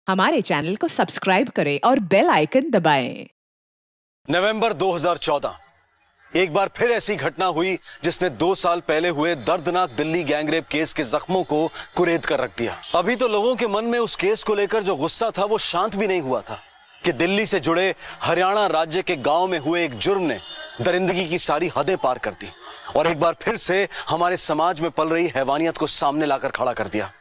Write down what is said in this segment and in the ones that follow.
हमारे चैनल को सब्सक्राइब करें और बेल आइकन दबाएं। नवंबर 2014 एक बार फिर ऐसी घटना हुई जिसने 2 साल पहले हुए दर्दनाक दिल्ली गैंगरेप केस के जख्मों को कुरेद कर रख दिया। अभी तो लोगों के मन में उस केस को लेकर जो गुस्सा था वो शांत भी नहीं हुआ था कि दिल्ली से जुड़े हरियाणा राज्य के गांव में हुए एक जुर्म ने दरिंदगी की सारी हदें पार कर दी और एक बार फिर से हमारे समाज में पल रही हैवानियत को सामने लाकर खड़ा कर दिया।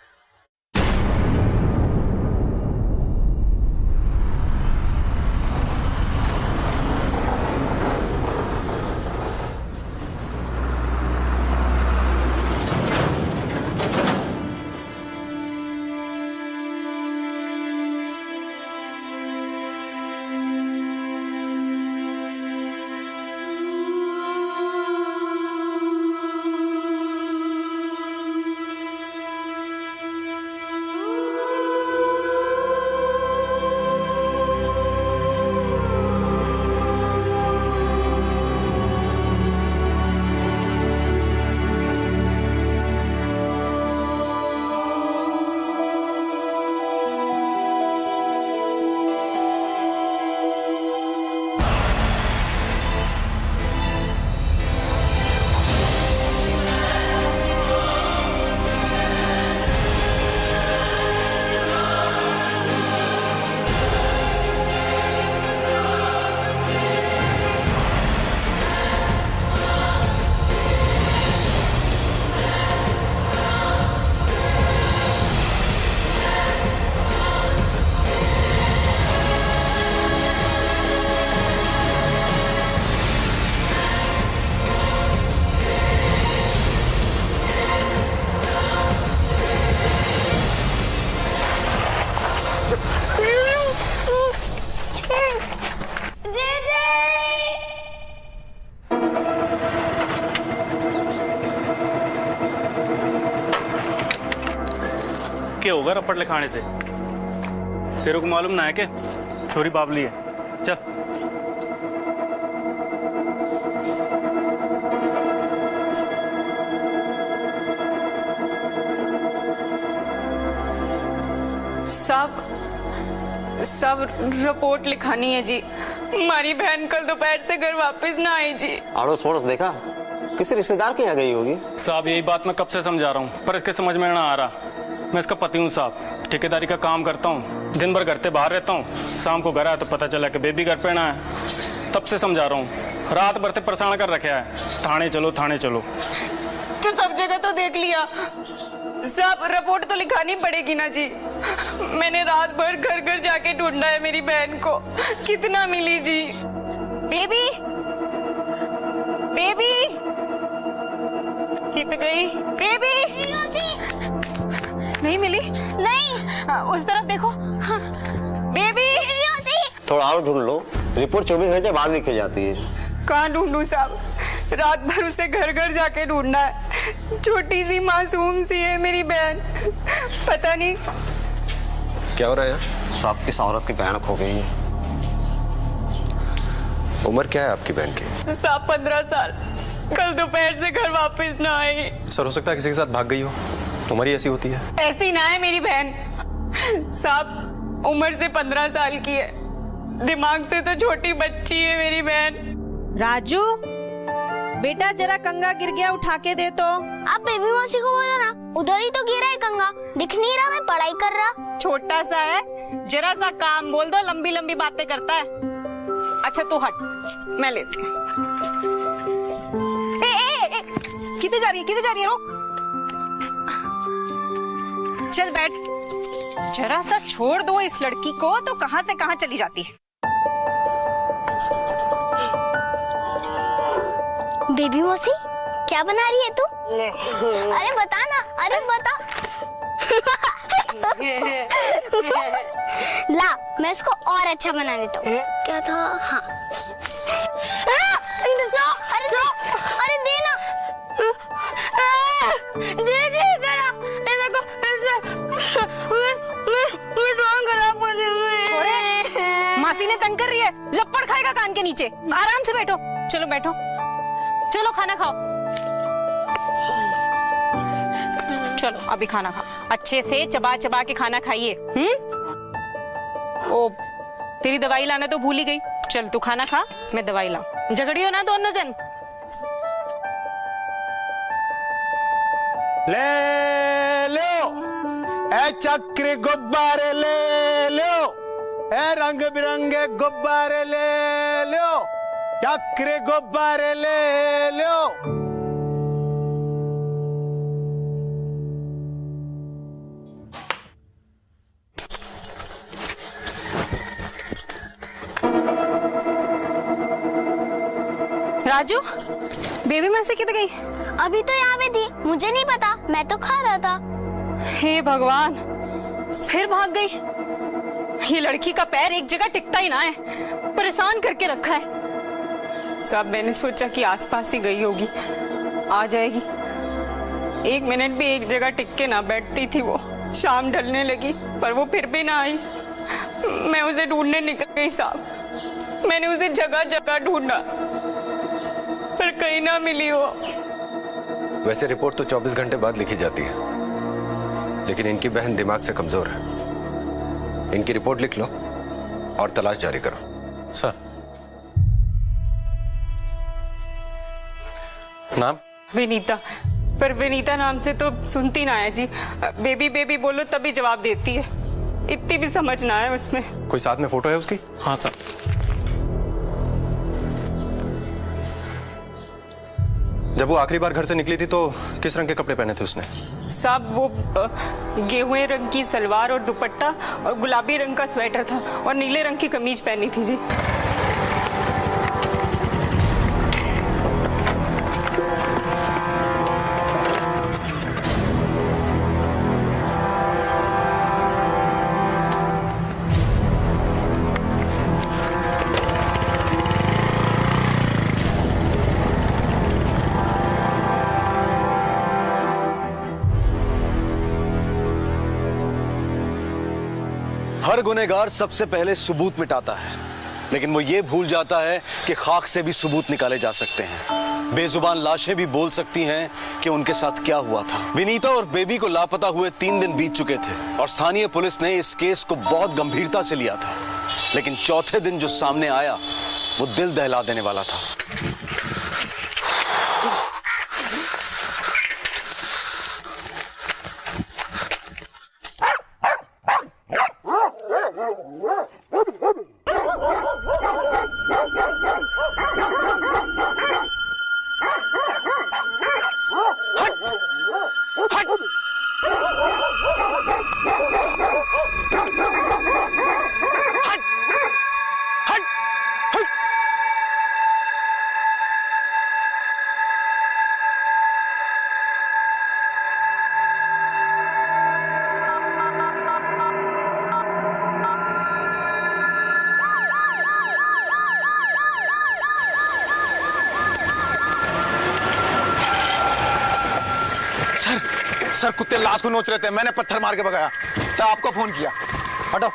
क्या होगा रपट लिखाने से? तेरे को मालूम ना है क्या छोरी बाबली है? चल सब रिपोर्ट लिखानी है जी। हमारी बहन कल दोपहर से घर वापस ना आई जी। अड़ोस पड़ोस देखा? किसी रिश्तेदार के यहाँ गई होगी। साहब यही बात मैं कब से समझा रहा हूँ पर इसके समझ में ना आ रहा। मैं इसका पति हूँ साहब, ठेकेदारी का काम करता हूँ, दिन भर घर से बाहर रहता हूँ, शाम को घर आया तो पता चला कि बेबी घर पे ना है। तब से समझा रहा हूँ, रात भर से परेशान कर रखा है। थाने चलो थाने चलो। तो सब जगह तो देख लिया साहब, रिपोर्ट तो लिखानी पड़ेगी ना जी। मैंने रात भर घर घर जाके ढूंढा है मेरी बहन को, कितना मिली जी। बेबी बेबी कित गई? बेबी नहीं मिली? नहीं, उस तरफ देखो। हाँ। बेबी थोड़ा और ढूंढ लो, रिपोर्ट 24 घंटे बाद लिखी जाती है। कहाँ ढूंढूं साहब, रात भर उसे घर घर जाके ढूंढना है। छोटी सी मासूम सी है मेरी बहन, पता नहीं क्या हो रहा है? साहब किस औरत की बहन खो गई है। उम्र क्या है आपकी बहन की? साहब 15 साल, कल दोपहर से घर वापस ना आई। सर हो सकता है किसी के साथ भाग गई हो, उम्र ही ऐसी होती है। ऐसी ना है मेरी बहन साहब, उम्र से 15 साल की है, दिमाग से तो छोटी बच्ची है मेरी बहन। राजू बेटा जरा कंगा गिर गया, उठा के दे तो। आप बेबी मौसी को बोलो ना, उधर ही तो गिरा है कंगा, दिख नहीं रहा? मैं पढ़ाई कर रहा। छोटा सा है, जरा सा काम बोल दो, लंबी लंबी बातें करता है। अच्छा तू हट, मैं लेती हूँ। किधर जा रही है? किधर जा रही है? रुक, चल बैठ। जरा सा छोड़ दो इस लड़की को तो कहां से कहां चली जाती है। बेबी मौसी क्या बना रही है तू? अरे बता ना, अरे बता। ला मैं इसको और अच्छा बना देता हूँ। क्या था? हाँ अरे देना, दे दे जरा। देखो मैं ड्राइंग खराब कर दी। मासी ने तंग कर रही है, लपड़ खाएगा कान के नीचे। आराम से बैठो, चलो बैठो, चलो खाना खाओ। चलो अभी खाना खाओ, अच्छे से चबा चबा के खाना खाइए। ओ तेरी दवाई लाना तो भूल ही गई। चल तू खाना खा, मैं दवाई लाऊं। झगड़ियो ना दोनों जन। ले लो ए चक्री गुब्बारे, ले लो ए रंग बिरंगे गुब्बारे, ले लो चक्री गुब्बारे, ले लो। राजू, बेबी मौसी किधर गई? अभी तो यहाँ पे थी, मुझे नहीं पता, मैं तो खा रहा था। हे भगवान, फिर भाग गई। ये लड़की का पैर एक जगह टिकता ही ना है, परेशान करके रखा है। सब मैंने सोचा कि आसपास ही गई होगी, आ जाएगी। 1 मिनट भी एक जगह टिक के ना बैठती थी वो। शाम ढलने लगी पर वो फिर भी ना आई। मैं उसे ढूंढने निकल गई साहब। मैंने उसे जगह जगह ढूंढा पर कहीं ना मिली वो। वैसे रिपोर्ट तो 24 घंटे बाद लिखी जाती है, लेकिन इनकी बहन दिमाग से कमजोर है। इनकी रिपोर्ट लिख लो और तलाश जारी करो। सर। नाम? विनीता। पर विनीता नाम से तो सुनती ना है जी। बेबी बेबी बोलो तभी जवाब देती है। इतनी भी समझ ना है उसमें। कोई साथ में फोटो है उसकी? हाँ सर। जब वो आखिरी बार घर से निकली थी तो किस रंग के कपड़े पहने थे उसने? सब वो गेहुए रंग की सलवार और दुपट्टा और गुलाबी रंग का स्वेटर था और नीले रंग की कमीज पहनी थी जी। हर गुनहगार सबसे पहले सबूत मिटाता है, लेकिन वो ये भूल जाता है कि खाक से भी सबूत निकाले जा सकते हैं। बेजुबान लाशें भी बोल सकती हैं कि उनके साथ क्या हुआ था। विनीता और बेबी को लापता हुए 3 दिन बीत चुके थे और स्थानीय पुलिस ने इस केस को बहुत गंभीरता से लिया था, लेकिन चौथे दिन जो सामने आया वो दिल दहला देने वाला था। सर कुत्ते लाश को नोच रहे थे, मैंने पत्थर मार के भगाया तो आपको फोन किया। हटो।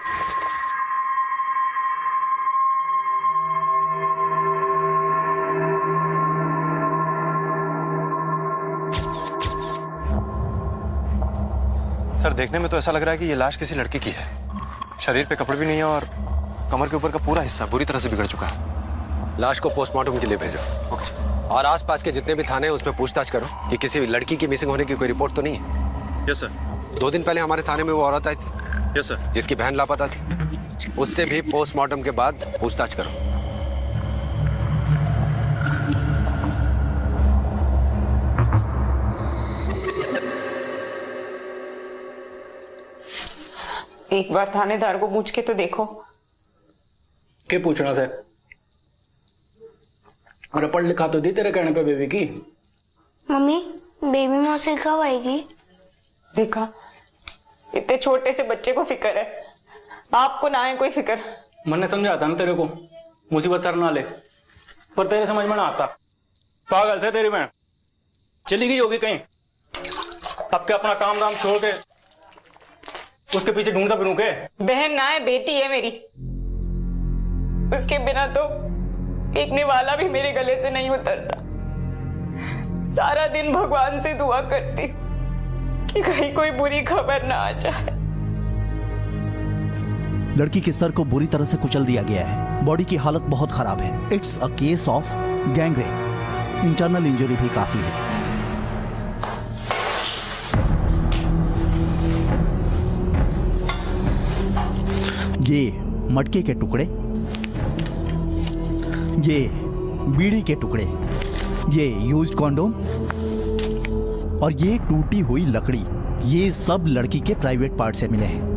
सर देखने में तो ऐसा लग रहा है कि ये लाश किसी लड़की की है। शरीर पे कपड़े भी नहीं है और कमर के ऊपर का पूरा हिस्सा बुरी तरह से बिगड़ चुका है। लाश को पोस्टमार्टम के लिए भेजो। Okay sir. और आसपास के जितने भी थाने हैं उसमें पूछताछ करो कि किसी लड़की की मिसिंग होने की कोई रिपोर्ट तो नहीं है। Yes sir. 2 दिन पहले हमारे थाने में वो औरत आई थी। Yes sir. जिसकी बहन लापता थी, उससे भी पोस्टमार्टम के बाद पूछताछ करो। एक बार थानेदार को पूछ के तो देखो। क्या पूछना सर? अरे पढ़ लिखा तो दी तेरे कहने पे बेबी की। मम्मी बेबी मौसी कब आएगी? देखा, इतने छोटे से बच्चे को फिक्र है, आपको ना है कोई फिक्र। मैंने समझाया था ना तेरे को मुसीबत सर ना ले, पर तेरे समझ में ना आता। पागल से तेरी बहन चली गई होगी कहीं, अब क्या अपना काम धाम छोड़ के उसके पीछे ढूंढता फिरूं के? बहन ना है, बेटी है मेरी। उसके बिना तो एक निवाला भी मेरे गले से नहीं उतरता। सारा दिन भगवान से दुआ करती कि कहीं कोई बुरी खबर ना आ जाए। लड़की के सर को बुरी तरह से कुचल दिया गया है। बॉडी की हालत बहुत खराब है। It's a case of gang rape. Internal injury भी काफी है। ये मटके के टुकड़े, ये बीड़ी के टुकड़े, ये यूज्ड कॉन्डोम और ये टूटी हुई लकड़ी, ये सब लड़की के प्राइवेट पार्ट से मिले हैं।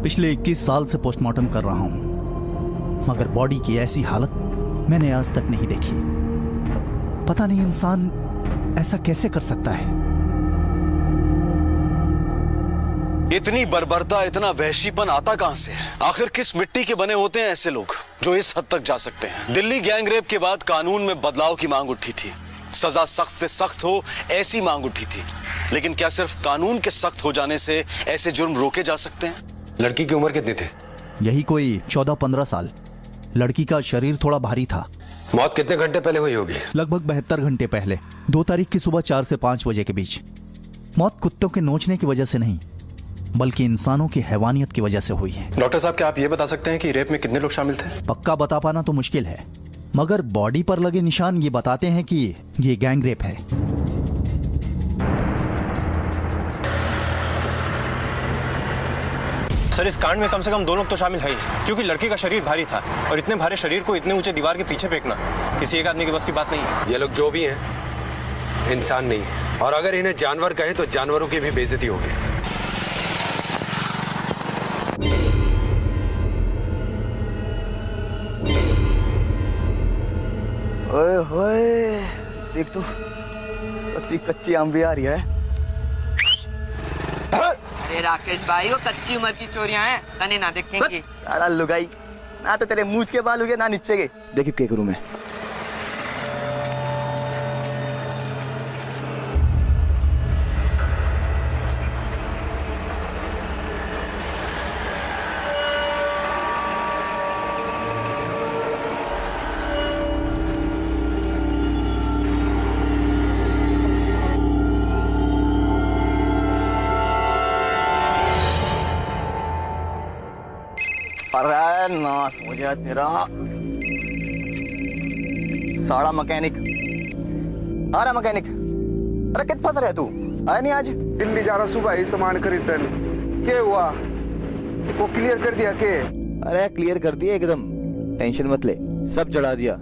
पिछले 21 साल से पोस्टमार्टम कर रहा हूं, मगर बॉडी की ऐसी हालत मैंने आज तक नहीं देखी। पता नहीं इंसान ऐसा कैसे कर सकता है। इतनी बर्बरता, इतना वहशीपन आता कहां से है? आखिर किस मिट्टी के बने होते हैं ऐसे लोग जो इस हद तक जा सकते हैं? दिल्ली गैंगरेप के बाद कानून में बदलाव की मांग उठी थी, सजा सख्त से सख्त हो ऐसी मांग उठी थी। लेकिन क्या सिर्फ कानून के सख्त हो जाने से ऐसे जुर्म रोके जा सकते हैं? लड़की की उम्र कितनी थी? यही कोई 14-15 साल। लड़की का शरीर थोड़ा भारी था। मौत कितने घंटे पहले हुई होगी? लगभग 72 घंटे पहले, 2 तारीख की सुबह 4 से 5 बजे के बीच। मौत कुत्तों के नोचने की वजह से नहीं, बल्कि इंसानों की हैवानियत की वजह से हुई है। डॉक्टर साहब, क्या आप ये बता सकते हैं कि रेप में कितने लोग शामिल थे? पक्का बता पाना तो मुश्किल है, मगर बॉडी पर लगे निशान ये बताते हैं कि ये गैंग रेप है। सर, इस कांड में कम से कम 2 लोग तो शामिल है ही, क्योंकि लड़की का शरीर भारी था और इतने भारी शरीर को इतने ऊंचे दीवार के पीछे फेंकना किसी एक आदमी के बस की बात नहीं है। ये लोग जो भी हैं इंसान नहीं है, और अगर इन्हें जानवर कहें तो जानवरों की भी बेइज्जती होगी। ओए होए, देख तो इतनी कच्ची आम भी आ रही है। अरे राकेश भाई, वो कच्ची उम्र की चोरियां हैं, तने ना देखेंगे। सारा लुगाई, ना तो तेरे मूंछ के बाल हुए ना नीचे के। देखिए क्या करूं मैं। अरे नास हो जाए तेरा साड़ा मैकेनिक। आ रहा मैकेनिक। अरे कित फंस रहे तू? आया नहीं आज? दिल्ली जा रहा सुबह ही सामान खरीदन। क्या हुआ? वो क्लियर कर दिया के? अरे क्लियर कर दिया एकदम, टेंशन मत ले, सब चढ़ा दिया।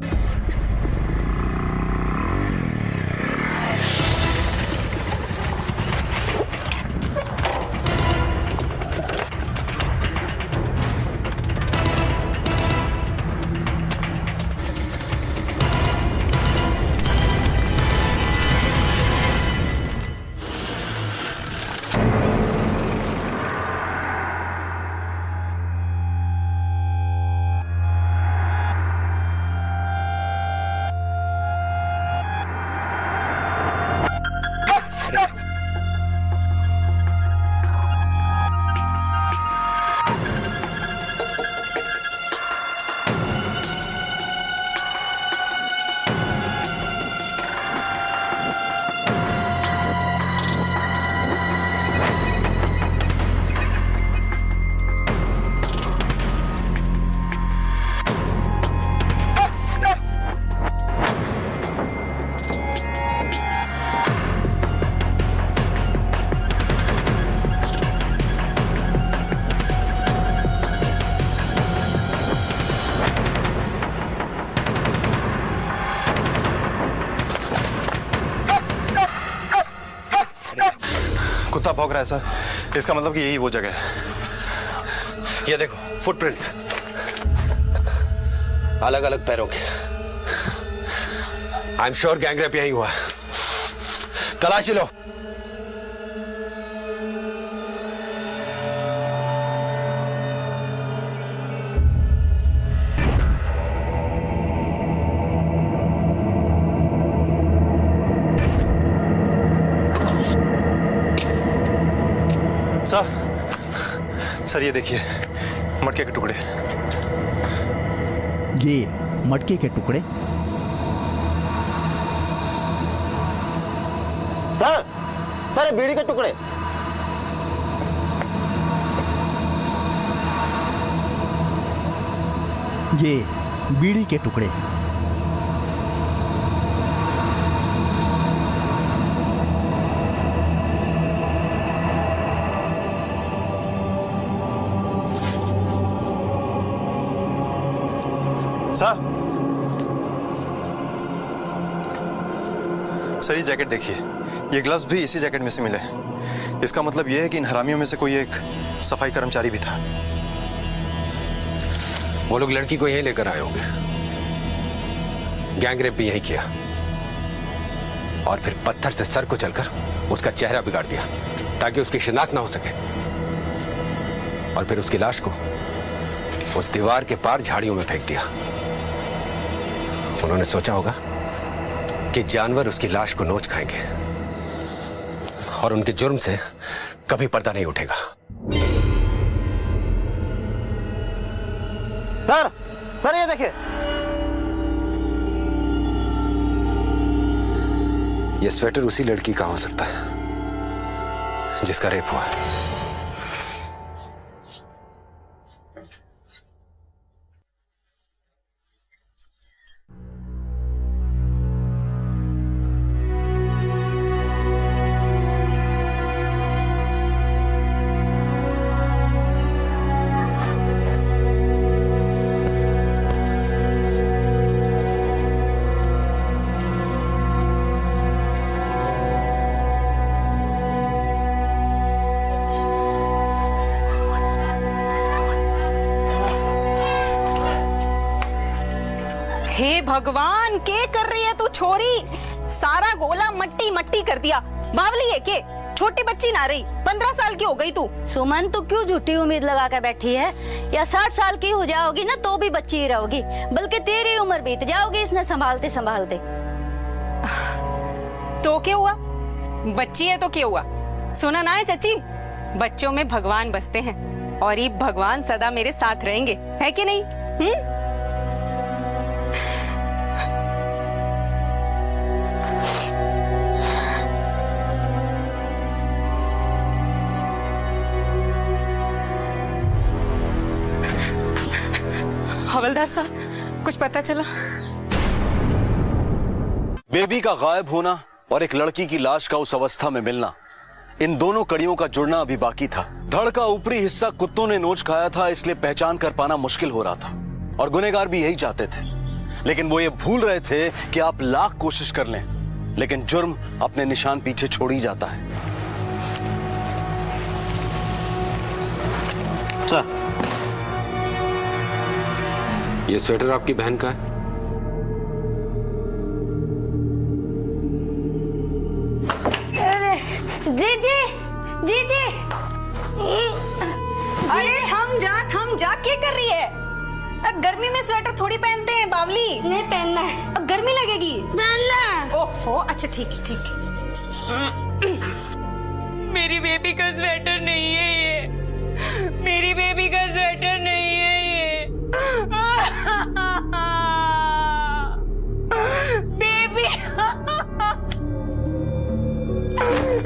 कुत्ता भौंक रहा है सर, इसका मतलब कि यही वो जगह है। ये देखो फुटप्रिंट्स, अलग अलग पैरों के। आई एम श्योर गैंगरेप यही हुआ। तलाशी लो। सर ये देखिए मटके के टुकड़े। ये मटके के टुकड़े? सर ये बीड़ी के टुकड़े। ये बीड़ी के टुकड़े। सर ये जैकेट देखिए, ये ग्लव्स भी इसी जैकेट में से मिले। इसका मतलब ये है कि इन हरामियों में से कोई एक सफाई कर्मचारी भी था। वो लोग लड़की को यहीं लेकर आए होंगे, गैंग रेप भी यहीं किया और फिर पत्थर से सर को चलकर उसका चेहरा बिगाड़ दिया ताकि उसकी शिनाख्त ना हो सके, और फिर उसकी लाश को उस दीवार के पार झाड़ियों में फेंक दिया। उन्होंने सोचा होगा कि जानवर उसकी लाश को नोच खाएंगे और उनके जुर्म से कभी पर्दा नहीं उठेगा। सर ये देखिए, ये स्वेटर उसी लड़की का हो सकता है जिसका रेप हुआ है। हे भगवान, के कर रही है तू छोरी? सारा गोला मट्टी मट्टी कर दिया। बावली है के? छोटी बच्ची ना रही, 15 साल की हो गई तू। सुमन, तू क्यों झूठी उम्मीद लगा कर बैठी है? या 60 साल की हो जाओगी ना तो भी बच्ची ही रहोगी, बल्कि तेरी उम्र बीत जाओगी इसने संभालते संभालते। तो क्या हुआ? बच्ची है तो क्या हुआ? सुना ना है चाची, बच्चों में भगवान बसते हैं और ये भगवान सदा मेरे साथ रहेंगे, है कि नहीं? हवलदार साहब, कुछ पता चला? बेबी का गायब होना और एक लड़की की लाश का उस अवस्था में मिलना, इन दोनों कड़ियों का जुड़ना अभी बाकी था। धड़ का ऊपरी हिस्सा कुत्तों ने नोच खाया था, इसलिए पहचान कर पाना मुश्किल हो रहा था और गुनहगार भी यही चाहते थे, लेकिन वो ये भूल रहे थे कि आप लाख कोशिश कर लें लेकिन जुर्म अपने निशान पीछे छोड़ ही जाता है। सर, ये स्वेटर आपकी बहन का है? दीदी, दीदी। अरे थम जा, क्या कर रही है? गर्मी में स्वेटर थोड़ी पहनते हैं बावली। नहीं पहनना है। गर्मी लगेगी। पहनना है। ओहो, अच्छा ठीक है। मेरी बेबी का स्वेटर नहीं है ये, मेरी बेबी का स्वेटर नहीं है ये। बेबी,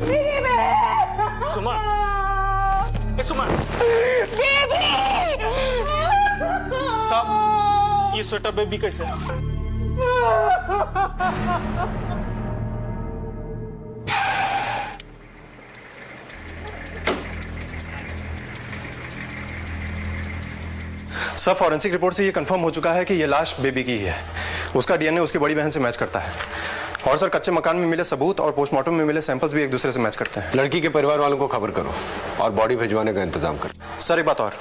मेरी बेबी। सुमन, बेबी। साहब, ये स्वेटर बेबी कैसे है? सर, फॉरेंसिक रिपोर्ट से ये कंफर्म हो चुका है कि ये लाश बेबी की ही है। उसका डीएनए उसकी बड़ी बहन से मैच करता है और सर कच्चे मकान में मिले सबूत और पोस्टमार्टम में मिले सैंपल्स भी एक दूसरे से मैच करते हैं। लड़की के परिवार वालों को खबर करो और बॉडी भिजवाने का इंतजाम करो। सर एक बात और,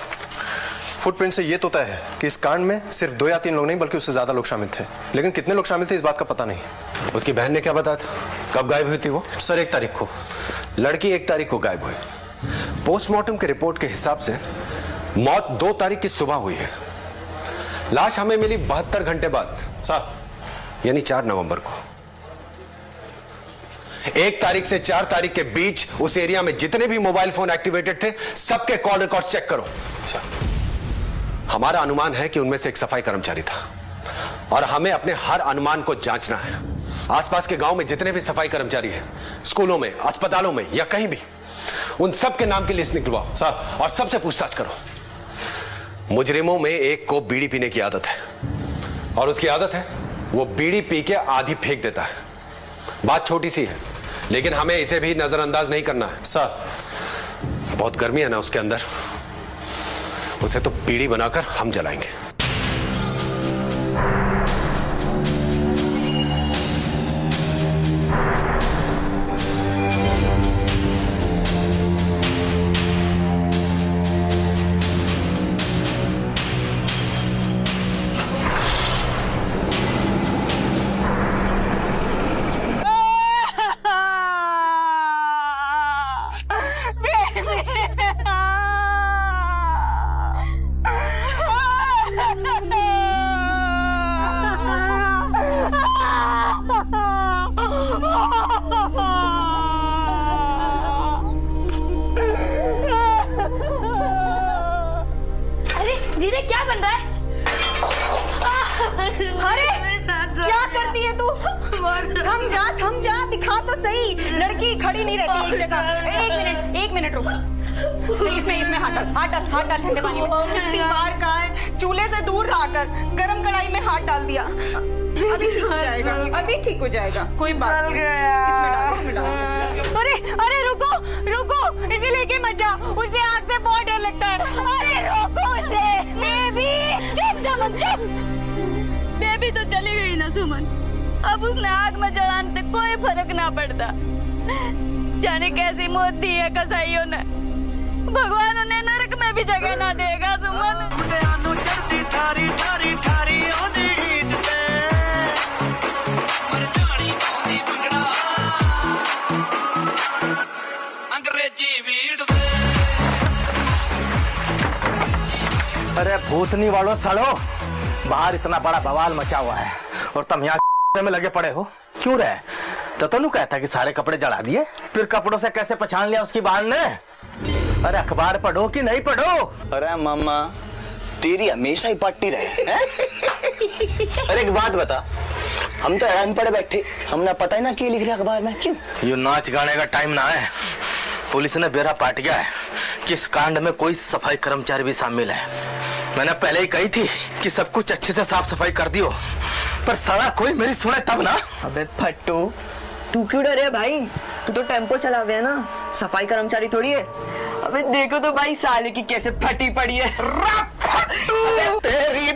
फुटप्रिंट से ये तो तय है कि इस कांड में सिर्फ 2 या 3 लोग नहीं बल्कि उससे ज्यादा लोग शामिल थे, लेकिन कितने लोग शामिल थे इस बात का पता नहीं। उसकी बहन ने क्या बताया था? कब गायब हुई थी वो? सर 1 तारीख को। लड़की 1 तारीख को गायब हुई। पोस्टमार्टम के रिपोर्ट के हिसाब से मौत 2 तारीख की सुबह हुई है। लाश हमें मिली 72 घंटे बाद, सर यानी 4 नवंबर को। 1 तारीख से 4 तारीख के बीच उस एरिया में जितने भी मोबाइल फोन एक्टिवेटेड थे सबके कॉल रिकॉर्ड्स चेक करो। सर हमारा अनुमान है कि उनमें से एक सफाई कर्मचारी था और हमें अपने हर अनुमान को जांचना है। आसपास के गांव में जितने भी सफाई कर्मचारी हैं, स्कूलों में, अस्पतालों में या कहीं भी, उन सब के नाम की लिस्ट निकलवाओ सर और सबसे पूछताछ करो। मुजरिमों में एक को बीड़ी पीने की आदत है, और उसकी आदत है वो बीड़ी पी के आधी फेंक देता है। बात छोटी सी है, लेकिन हमें इसे भी नजरअंदाज नहीं करना है। सर, बहुत गर्मी है ना उसके अंदर, उसे तो बीड़ी बनाकर हम जलाएंगे। अरे जीरे क्या बन रहा है? अरे क्या करती है तू? थम जा, दिखा तो सही। लड़की खड़ी नहीं रहती एक जगह। एक मिनट रुक। इसमें हाथ डाल ठंडे पानी में। दीवार का है, चूल्हे से दूर रहकर गरम कढ़ाई में हाथ डाल दिया। अभी ठीक हो जाएगा, कोई बात नहीं। इसमें डाल। अरे रुको, इसे लेके मत जा, उसे आग से बहुत डर लगता है। अरे रोको उसे। बेबी चुप समन चुप। बेबी तो चली गई ना सुमन, अब उसने आग में जलाने से कोई फर्क ना पड़ता। जाने कैसी मौत दी है कसाईयों ने, भगवान उन्हें नरक में भी जगह ना देगा सुमन। अरे भूतनी वालों सालो, बाहर इतना बड़ा बवाल मचा हुआ है और तुम यहाँ में लगे पड़े हो, क्यों रहे? तो तनु कहता कि सारे कपड़े जला दिए, फिर कपड़ों से कैसे पहचान लिया उसकी बहन ने? अरे अखबार पढ़ो कि नहीं पढ़ो? अरे मामा, तेरी हमेशा ही पट्टी रहे हैं? अरे एक बात बता, हम तो हैरान पड़े बैठे, हमने पता ही ना क्या लिख रहे अखबार में, क्यों? ये नाच गाने का टाइम ना है। पुलिस ने बेरा पाट गया है कि इस कांड में कोई सफाई कर्मचारी भी शामिल है। मैंने पहले ही कही थी कि सब कुछ अच्छे से साफ सफाई कर दियो, पर सारा कोई मेरी सुने तब ना। अबे फट्टू, तू क्यों डरे भाई? तू तो टेम्पो चला हुआ है ना, सफाई कर्मचारी थोड़ी है। अबे देखो तो भाई साले की कैसे फटी पड़ी है। तेरी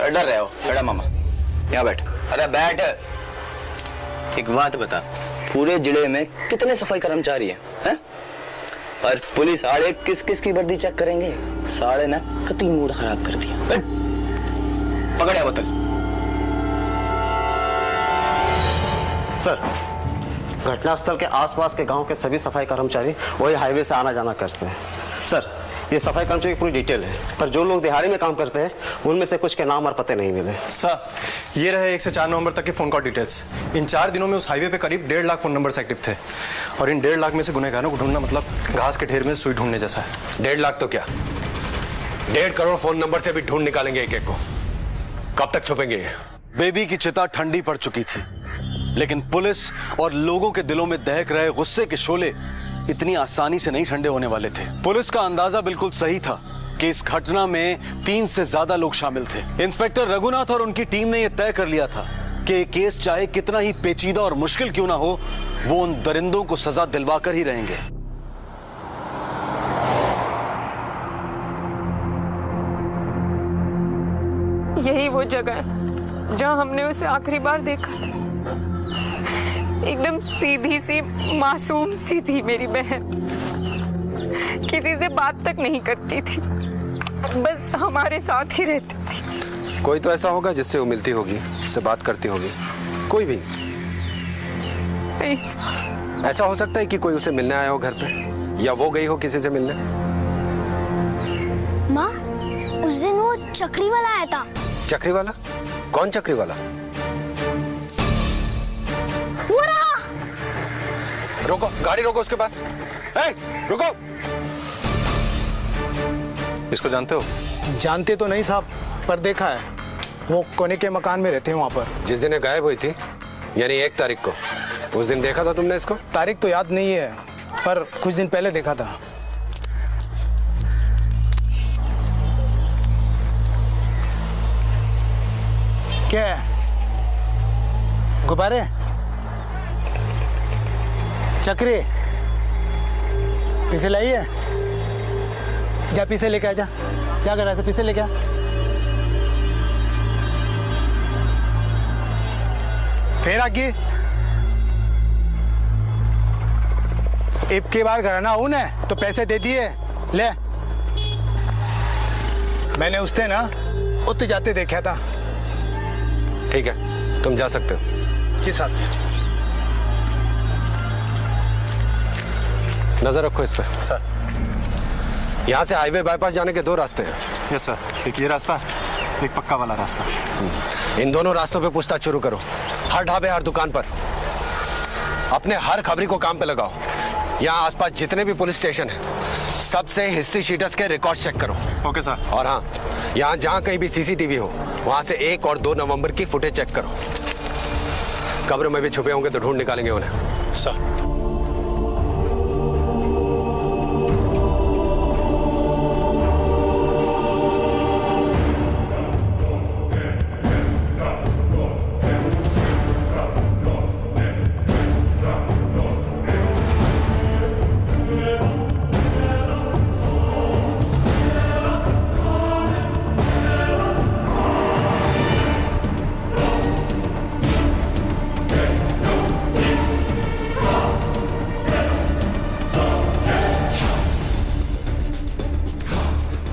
डर रहे हो? बेटा मामा यहाँ बैठ। अरे बैठ। एक बात बता, पूरे जिले में कितने सफाई कर्मचारी हैं? और पुलिस आड़े किस किस की वर्दी चेक करेंगे? साले ने कति मूड खराब कर दिया। पकड़े बोतल। सर, घटनास्थल के आसपास के गांव के सभी सफाई कर्मचारी वही हाईवे से आना जाना करते हैं। सर, ये सफाई कर्मचारी की पूरी डिटेल है, पर जो लोग दिहाड़ी में काम करते हैं उनमें से कुछ के नाम और पते नहीं मिले। सर, ये रहे 1 से 4 नवंबर तक के फोन कॉल डिटेल्स। इन 4 दिनों में उस हाईवे पे करीब 1.5 लाख फोन नंबर्स एक्टिव थे, और इन 1.5 लाख में से गुनहगारों को ढूंढना मतलब घास के ढेर में सुई ढूंढने जैसा है। 1.5 लाख तो क्या, 1.5 करोड़ फोन नंबर से भी ढूंढ निकालेंगे एक एक को। कब तक छुपेंगे ये? बेबी की चिता ठंडी पड़ चुकी थी, लेकिन पुलिस और लोगों के दिलों में दहक रहे गुस्से के शोले इतनी आसानी से नहीं ठंडे होने वाले थे। पुलिस का अंदाजा बिल्कुल सही था कि इस घटना में 3 से ज्यादा लोग शामिल थे। इंस्पेक्टर रघुनाथ और उनकी टीम ने यह तय कर लिया था कि ये केस चाहे कितना ही पेचीदा और मुश्किल क्यों ना हो, वो उन दरिंदों को सजा दिलवाकर ही रहेंगे। यही वो जगह है जहां हमने उसे आखिरी बार देखा था। एकदम सीधी सी, मासूम सी थी मेरी बहन, किसी से बात तक नहीं करती थी, बस हमारे साथ ही रहती थी। कोई तो ऐसा होगा जिससे वो मिलती होगी, जिससे बात करती होगी, कोई भी। ऐसा हो सकता है कि कोई उसे मिलने आया हो घर पे, या वो गई हो किसी से मिलने। माँ, उस दिन वो चक्री वाला आया था। चक्री वाला? कौन चक्री वाला? वो रहा। रोको, गाड़ी रोको उसके पास। रुको। इसको जानते हो? जानते तो नहीं साहब, पर देखा है। वो कोने के मकान में रहते हैं वहाँ पर। जिस दिन गायब हुई थी, यानी 1 तारीख को, उस दिन देखा था तुमने इसको? तारीख तो याद नहीं है, पर कुछ दिन पहले देखा था। क्या है? गुब्बारे? चक्री? पीछे लाई है? जा पीछे लेके आ जा। क्या कर रहा था? पीछे लेके आ। फिर आगे इब की बार घर ना ऊन है तो पैसे दे दिए ले। मैंने उससे ना उत जाते देखा था। ठीक है, तुम जा सकते हो। जी साहब। नजर रखो इस पे। सर। यहाँ से हाईवे बाईपास जाने के दो रास्ते हैं। यस सर, एक ये रास्ता, एक पक्का वाला रास्ता। इन दोनों रास्तों पे पूछताछ शुरू करो। हर ढाबे, हर दुकान पर अपने हर खबरी को काम पे लगाओ। यहाँ आसपास जितने भी पुलिस स्टेशन हैं, सबसे हिस्ट्री शीटर्स के रिकॉर्ड चेक करो। Okay sir. और हाँ, यहाँ जहाँ कहीं भी सीसीटीवी हो, वहाँ से 1 और 2 नवंबर की फुटेज चेक करो। कब्र में भी छुपे होंगे तो ढूंढ निकालेंगे उन्हें। सर।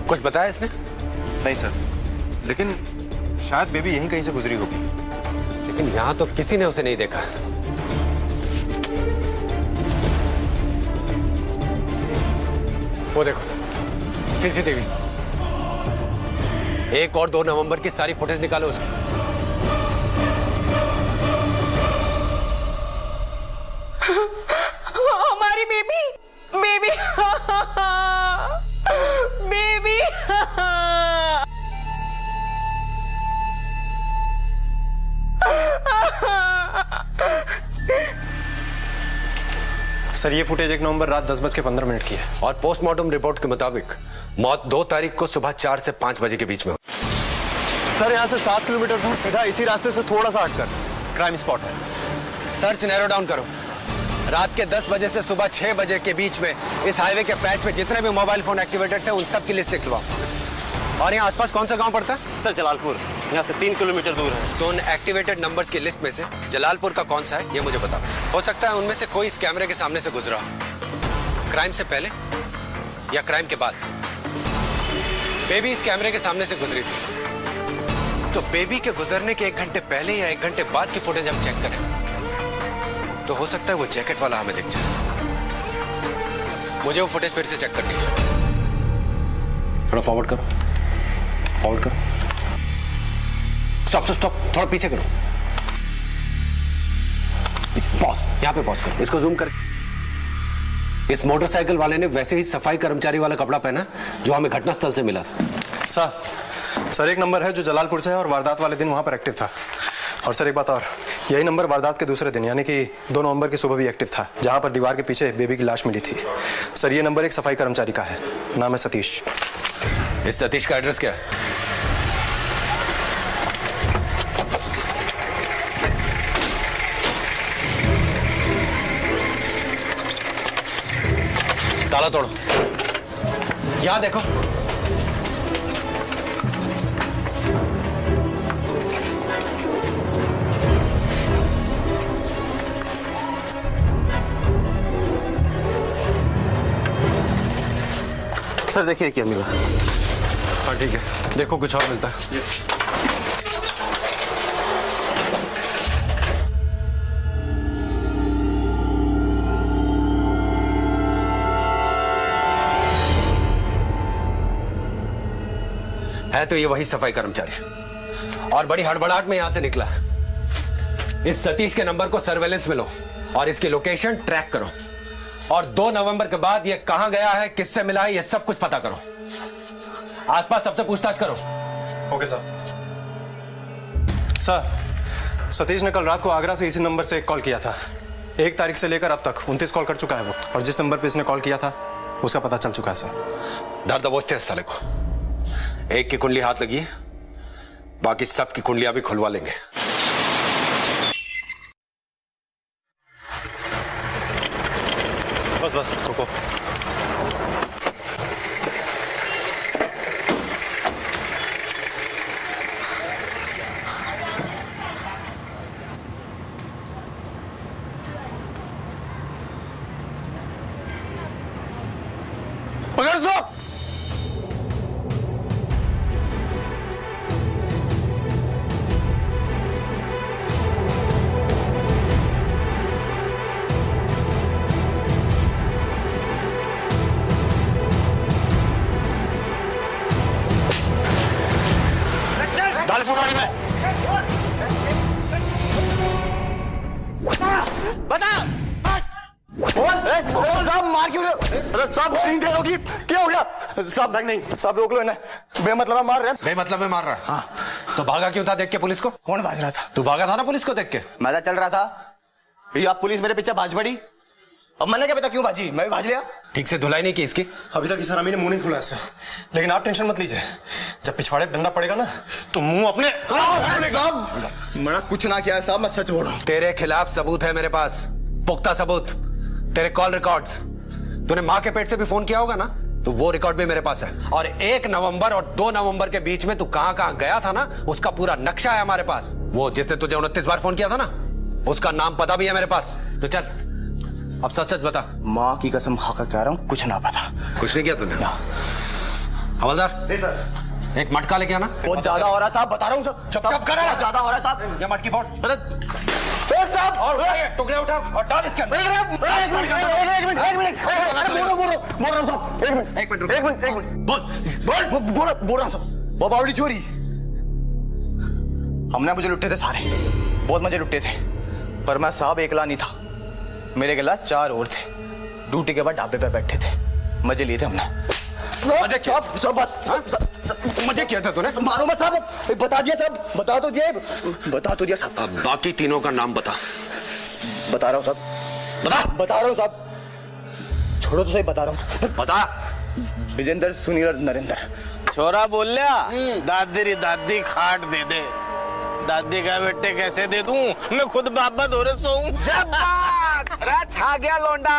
कुछ बताया इसने? नहीं सर, लेकिन शायद बेबी यहीं कहीं से गुजरी होगी। लेकिन यहाँ तो किसी ने उसे नहीं देखा। वो देखो सीसीटीवी। 1 और 2 नवंबर की सारी फुटेज निकालो उसकी। हमारी बेबी बेबी बेबी सर ये फुटेज 1 नवंबर रात 10:15 की है। और पोस्टमार्टम रिपोर्ट के मुताबिक मौत 2 तारीख को सुबह 4 से 5 बजे के बीच में। सर यहाँ से 7 किलोमीटर दूर सीधा इसी रास्ते से थोड़ा सा हटकर क्राइम स्पॉट है। सर्च नैरो डाउन करो। रात के 10 बजे से सुबह 6 बजे के बीच में इस हाईवे के पैच पे जितने भी मोबाइल फोन एक्टिवेटेड थे उन सब की लिस्ट निकलवाओ। और यहाँ आसपास कौन सा गांव पड़ता है? सर जलालपुर, यहाँ से 3 किलोमीटर दूर है। तो उन एक्टिवेटेड नंबर्स की लिस्ट में से जलालपुर का कौन सा है ये मुझे बता। हो सकता है उनमें से कोई इस कैमरे के सामने से गुजरा हो। क्राइम से पहले या क्राइम के बाद। बेबी इस कैमरे के सामने से गुजरी थी, तो बेबी के गुजरने के 1 घंटे पहले या 1 घंटे बाद की फुटेज हम चेक करें तो हो सकता है वो जैकेट वाला हमें दिख जाए। मुझे वो फुटेज फिर से चेक करनी है। थोड़ा फॉरवर्ड करो, फॉरवर्ड करो। स्टॉप स्टॉप स्टॉप, थोड़ा पीछे करो। पॉज, यहाँ पे पॉज करो। इसको जूम करें। इस मोटरसाइकिल वाले ने वैसे ही सफाई कर्मचारी वाला कपड़ा पहना जो हमें घटनास्थल से मिला था। सर 1 नंबर है जो जलालपुर से है और वारदात वाले दिन वहां पर एक्टिव था। और सर एक बात और, यही नंबर वारदात के दूसरे दिन यानी कि 2 नवंबर की सुबह भी एक्टिव था, जहां पर दीवार के पीछे बेबी की लाश मिली थी। सर ये नंबर एक सफाई कर्मचारी का है, नाम है सतीश। इस सतीश का एड्रेस क्या है? ताला तोड़ो। यहां देखो। सर देखिए क्या मिला। हाँ ठीक है, देखो कुछ और मिलता है। है तो ये वही सफाई कर्मचारी और बड़ी हड़बड़ाहट में यहां से निकला। इस सतीश के नंबर को सर्वेलेंस में लो और इसकी लोकेशन ट्रैक करो और 2 नवंबर के बाद ये कहां गया है, किससे मिला है, ये सब कुछ पता करो। आसपास सबसे पूछताछ करो। Okay sir. सर सतीश ने कल रात को आगरा से इसी नंबर से एक कॉल किया था। 1 तारीख से लेकर अब तक 29 कॉल कर चुका है वो, और जिस नंबर पे इसने कॉल किया था उसका पता चल चुका है सर। धर दबोचते हैं साले को। एक की कुंडली हाथ लगी है, बाकी सबकी कुंडलियां भी खुलवा लेंगे। बस बस रुको। पकड़ दो। डाल इसको गाड़ी में। बता। साहब मार क्यों रहे हो? अरे साहब नहीं दे रोगी, क्या हो गया? साहब बैग नहीं, साहब रोक लो इन्हें, बेमतलब मार रहे हैं। बेमतलब में मार रहा है? हाँ। तो भागा क्यों था देख के पुलिस को? कौन भाग रहा था? तू भागा था ना पुलिस को देख के? मैं तो चल रहा था, ये आप पुलिस मेरे पीछे भाज पड़ी। अब मैंने क्या पता क्यों भाजी, मैं भी भाज लिया। ठीक से धुलाई नहीं की इसकी? अभी तक इस हरामी ने मुंह नहीं खुला ऐसे, लेकिन आप टेंशन मत लीजिए, जब पिछवाड़े डंडा पड़ेगा ना तो मुंह अपने मैंने कुछ ना किया है साहब, मैं सच बोल रहा हूँ। तेरे खिलाफ सबूत है मेरे पास, पुख्ता सबूत, तेरे कॉल रिकॉर्ड्स। तूने माँ के पेट से भी फोन किया होगा ना, तो वो रिकॉर्ड भी मेरे पास है। और 1 नवंबर और 2 नवंबर के बीच में तू कहां कहां गया था ना, उसका पूरा नक्शा है हमारे पास। वो जिसने तुझे 29 बार फोन किया था ना, उसका नाम पता भी है मेरे पास। तो चल अब सच सच बता। माँ की कसम खाकर कह रहा हूँ, कुछ ना पता। कुछ नहीं किया तूने? हवलदार नहीं सर। एक मटका लेके आना। बहुत ज्यादा हो रहा है साहब, बता रहा हूँ सर। चुप कर रहा है। ज्यादा हो रहा है साहब। ये मटकी फोड़। अरे साहब, और टुकड़े उठा और डाल इसके अंदर। एक मिनट बोल रहा हूँ। वो बावड़ी चोरी हमने मुझे लुट्टे थे सारे, बहुत मजे लुट्टे थे, पर मैं साहब एकला नहीं था, मेरे के साथ 4 और थे। ड्यूटी के बाद ढाबे पे बैठे थे, मजे लिए थे हमने। मजे क्या? सब बात मजे किया था तूने? मारो मत साहब, बता दिया साहब, बता तो दिया साहब। अब बाकी तीनों का नाम बता। बता रहा हूँ साहब, बता रहा हूँ साहब, छोड़ो तो सही, बता रहा हूँ। बता। विजेंद्र, सुनील और नरेंद्र। छोरा बोल लिया, दादी री दादी खाट दे दे। दादी का बेटे कैसे दे दूं, मैं खुद बाबा धोरे सोऊं। जब बात छा गया लौंडा,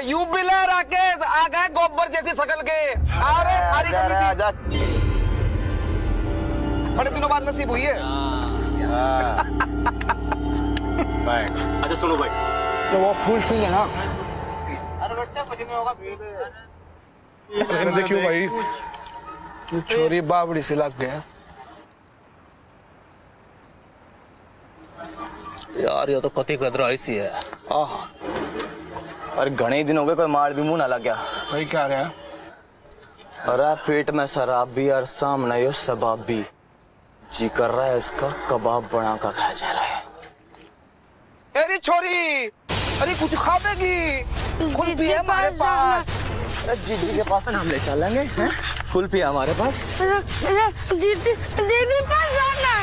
यू बिला राकेश आ गए गोबर जैसी शकल के। अरे थारी कमी थी, बड़े दिनों बाद नसीब हुई है। अच्छा सुनो भाई, तो वो फूल है ना, अरे बेटा कुछ नहीं होगा, देखियो भाई, छोरी बाबड़ी से लग गया यार। ये तो कति कदरा ऐसी है। अरे घने दिन हो गए, कोई मार भी मुंह ना लग गया। सही कह रहे हैं। अरे पेट में शराब भी और सामने यो शबाब भी, जी कर रहा है इसका कबाब बना कर खा जा रहा है। अरे छोरी, अरे कुछ खावेगी? कुल्फी है हमारे पास। अरे जीजी के पास ना हम ले चलेंगे, हैं? कुल्फी है हमारे पास। दीदी पास जाना।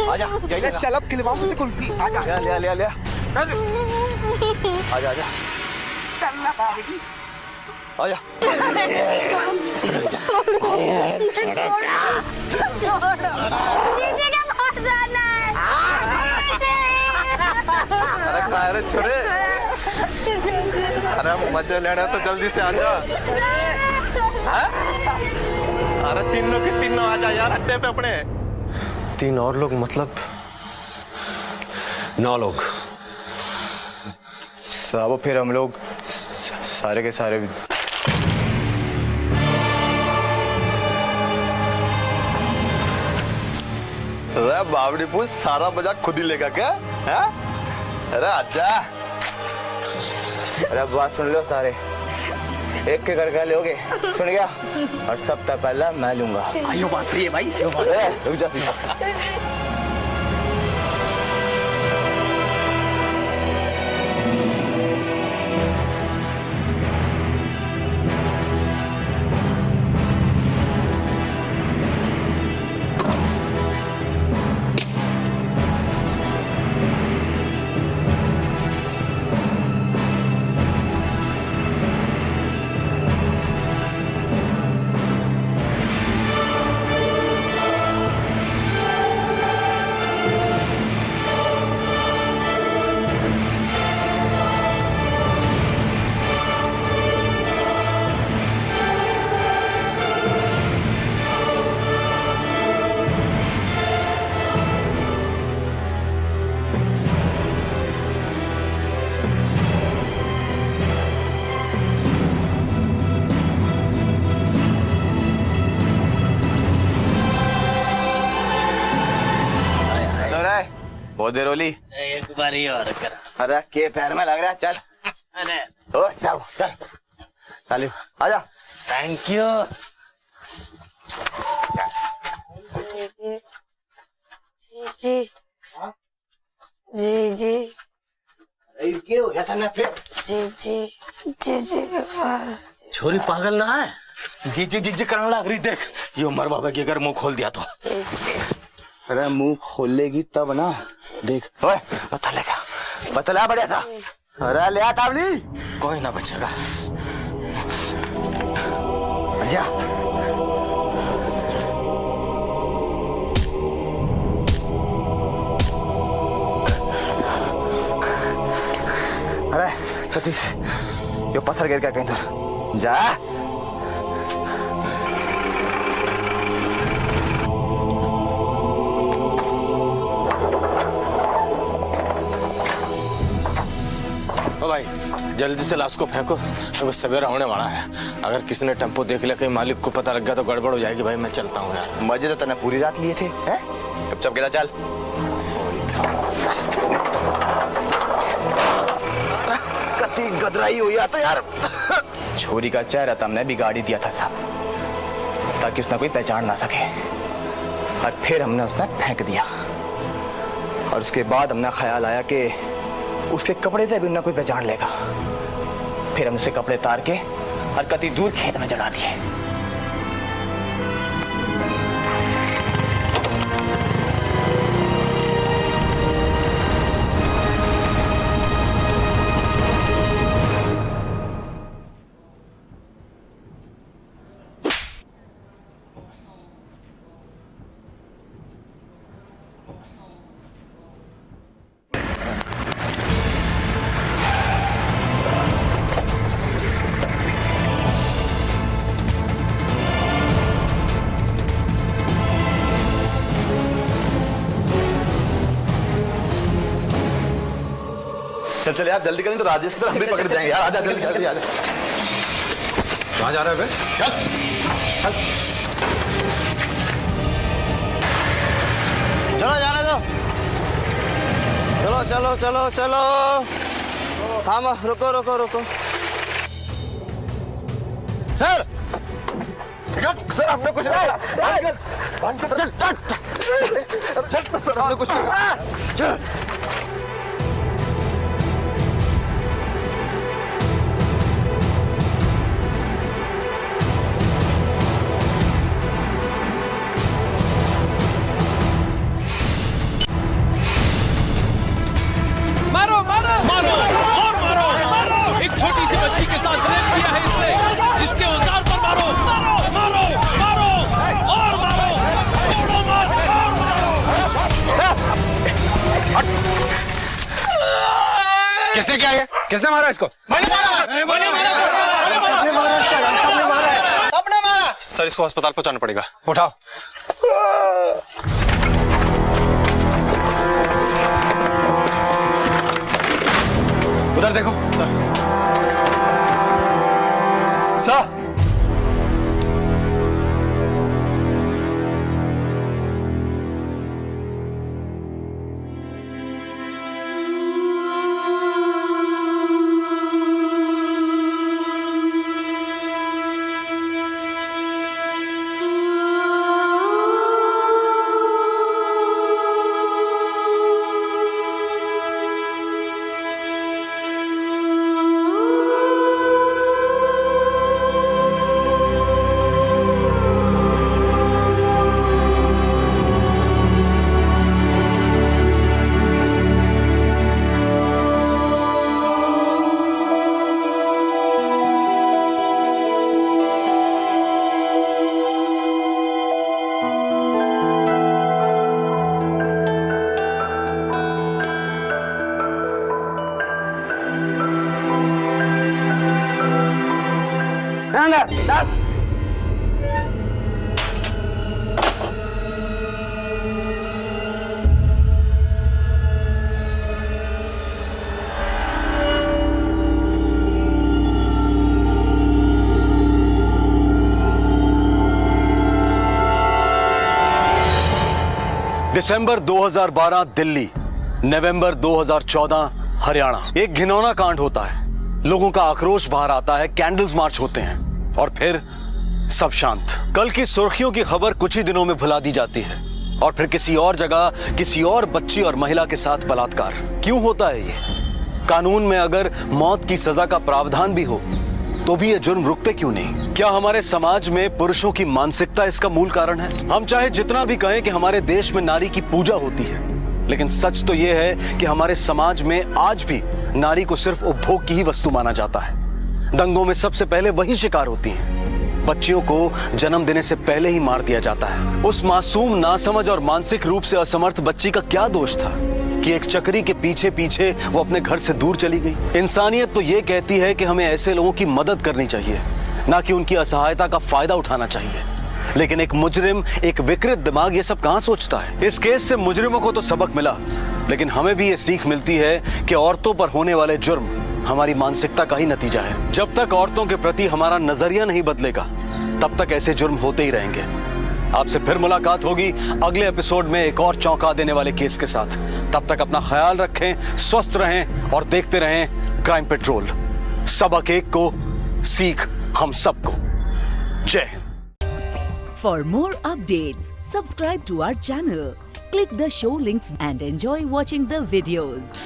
आजा, चल अब खिलवाऊं तुझे कुल्फी। आजा, ले आजा चलना भाभी, आजा। अरे काय रे छोरे, अरे मजे लेना तो जल्दी से आजा। अरे तीनों के तीनों आजा यार अड्डे पे अपने। 3 और लोग मतलब 9 लोग साहब। फिर हम लोग सारे के सारे अरे बावड़ी पूछ सारा मजाक खुद ही लेगा क्या है? अरे आजा। अरे बात सुन लो सारे, एक के करके लोगे, सुन गया? और सबसे पहला मैं लूंगा। आयो बात सही है भाई। रुक जा। बहुत देर होली। एक बार ही और कर। अरे के पैर में लग रहा है, चल। अरे ओ चल चल सालिम आजा। Thank you. जी जी जी क्या हो गया था ना फिर? जी जी जी जी बस। छोरी पागल ना है, जी जी जी जी करने लग रही। देख ये उमर बाबा की अगर मुंह खोल दिया तो। जी जी अरे मुंह खोलेगी तब ना, देख। ओए पता लगा बढ़िया था। अरे ले आ तावली। कोई ना बचेगा। जा। अरे सतीश, ये पत्थर गिर गया कहीं इधर। जा। भाई जल्दी से लाश को फेंको, क्योंकि सवेरा होने वाला है। अगर किसी ने टेम्पो देख लिया, कहीं मालिक को पता लग गया तो गड़बड़ हो जाएगी। भाई मैं चलता हूँ यार। मजे तो तने पूरी रात लिए थे, हैं? चुपचाप गिरा चल। कती गदराई हुई तो यार। छोरी का चेहरा तो हमने बिगाड़ ही दिया था साहब, ताकि उसने कोई पहचान ना सके। और फिर हमने उसने फेंक दिया, और उसके बाद हमने ख्याल आया कि उसके कपड़े थे भी ना कोई पहचान लेगा। फिर हम उसे कपड़े तार के और कती दूर खेत में जला दिए। चल चल यार जल्दी करें तो राजेश की तरह हम भी पकड़ जाएंगे यार। आजा जल्दी जल्दी आजा। कहाँ जा रहा है बे? चल चल चलो जाने दो। चलो चलो चलो चलो। हाँ रुको रुको रुको। सर सर आपने कुछ नहीं। चल चल सर आपने कुछ नहीं। चल मारो मारो मारो और मारो मारो। एक छोटी सी बच्ची के साथ रेप किया है इसने, इसके औजार पर मारो मारो मारो मारो और मारो। छोड़ो मत और मारो। किसने किया है? किसने मारा इसको? मैंने मारा। सबने मारा। सर इसको अस्पताल पहुंचाना पड़ेगा। उठाओ। उधर देखो सर। इधर 10। दिसंबर 2012 दिल्ली, नवंबर 2014 हरियाणा। एक घिनौना कांड होता है, लोगों का आक्रोश बाहर आता है, कैंडल्स मार्च होते हैं और फिर सब शांत। कल की सुर्खियों की खबर कुछ ही दिनों में भुला दी जाती है और फिर किसी और जगह किसी और बच्ची और महिला के साथ बलात्कार। क्यों होता है ये? कानून में अगर मौत की सजा का प्रावधान भी हो तो भी ये जुर्म रुकते क्यों नहीं? क्या हमारे समाज में पुरुषों की मानसिकता इसका मूल कारण है? हम चाहे जितना भी कहें कि हमारे देश में नारी की पूजा होती है, लेकिन सच तो यह है कि हमारे समाज में आज भी नारी को सिर्फ उपभोग की ही वस्तु माना जाता है। दंगों में सबसे पहले वही शिकार होती हैं। बच्चियों को जन्म देने से पहले ही मार दिया जाता है। उस मासूम, नासमझ और मानसिक रूप से असमर्थ बच्ची का क्या दोष था कि एक चक्री के पीछे पीछे वो अपने घर से दूर चली गई? इंसानियत तो ये कहती है कि हमें ऐसे लोगों की मदद करनी चाहिए, ना कि उनकी असहायता का फायदा उठाना चाहिए। लेकिन एक मुजरिम, एक विकृत दिमाग ये सब कहां सोचता है? इस केस से मुजरिमों को तो सबक मिला, लेकिन हमें भी ये सीख मिलती है कि औरतों पर होने वाले जुर्म हमारी मानसिकता का ही नतीजा है। जब तक औरतों के प्रति हमारा नजरिया नहीं बदलेगा, तब तक ऐसे जुर्म होते ही रहेंगे। आपसे फिर मुलाकात होगी अगले एपिसोड में एक और चौंका देने वाले केस के साथ। तब तक अपना ख्याल रखें, स्वस्थ रहें और देखते रहें क्राइम पेट्रोल। सबक एक को, सीख हम सबको। जय Hind. For more updates, subscribe to our channel, click the show links and enjoy watching the videos.